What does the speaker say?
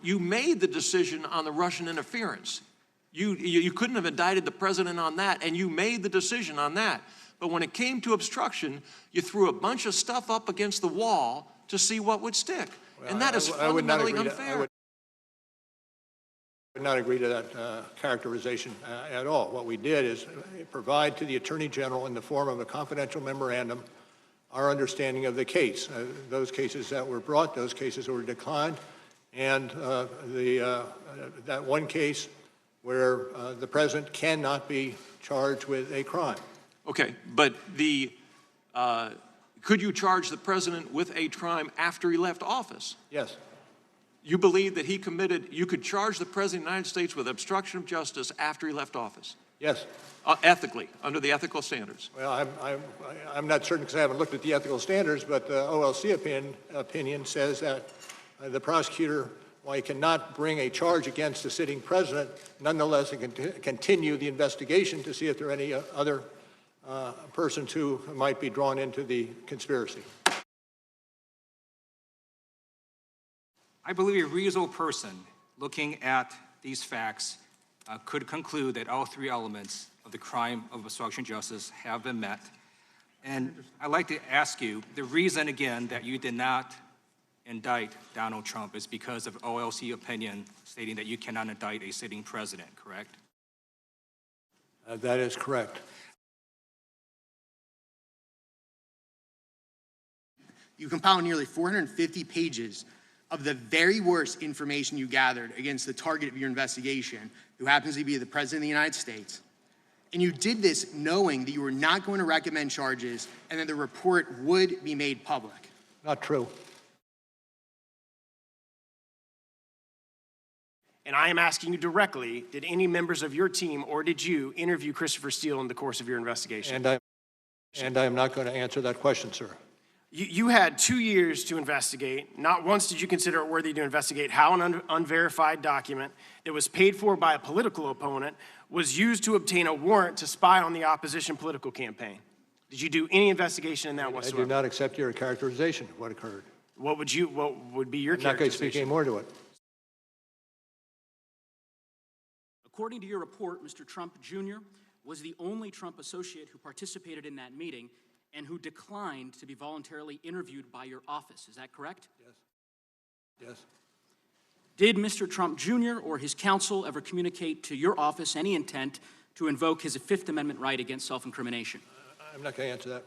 you made the decision on the Russian interference. You couldn't have indicted the president on that, and you made the decision on that. But when it came to obstruction, you threw a bunch of stuff up against the wall to see what would stick. Well, and that is fundamentally unfair. I would not agree to that characterization at all. What we did is provide to the Attorney General in the form of a confidential memorandum our understanding of the case, those cases that were brought, those cases that were declined, and that one case where the president cannot be charged with a crime. Okay, but could you charge the president with a crime after he left office? Yes. You believe that you could charge the president of the United States with obstruction of justice after he left office? Yes. Ethically, under the ethical standards? Well, I'm not certain because I haven't looked at the ethical standards, but the OLC opinion says that the prosecutor, while he cannot bring a charge against the sitting president, nonetheless he can continue the investigation to see if there are any other persons who might be drawn into the conspiracy. I believe a reasonable person looking at these facts could conclude that all three elements of the crime of obstruction of justice have been met. And I'd like to ask you, the reason, again, that you did not indict Donald Trump is because of OLC opinion stating that you cannot indict a sitting president, correct? That is correct. You compiled nearly 450 pages of the very worst information you gathered against the target of your investigation, who happens to be the President of the United States. And you did this knowing that you were not going to recommend charges and that the report would be made public. Not true. And I am asking you directly, did any members of your team or did you interview Christopher Steele in the course of your investigation? And I am not going to answer that question, sir. You had 2 years to investigate. Not once did you consider it worthy to investigate how an unverified document that was paid for by a political opponent was used to obtain a warrant to spy on the opposition political campaign. Did you do any investigation in that whatsoever? I do not accept your characterization of what occurred. What would be your characterization? I'm not going to speak any more to it. According to your report, Mr. Trump Jr. was the only Trump associate who participated in that meeting and who declined to be voluntarily interviewed by your office. Is that correct? Yes. Yes. Did Mr. Trump Jr. or his counsel ever communicate to your office any intent to invoke his Fifth Amendment right against self-incrimination? I'm not going to answer that.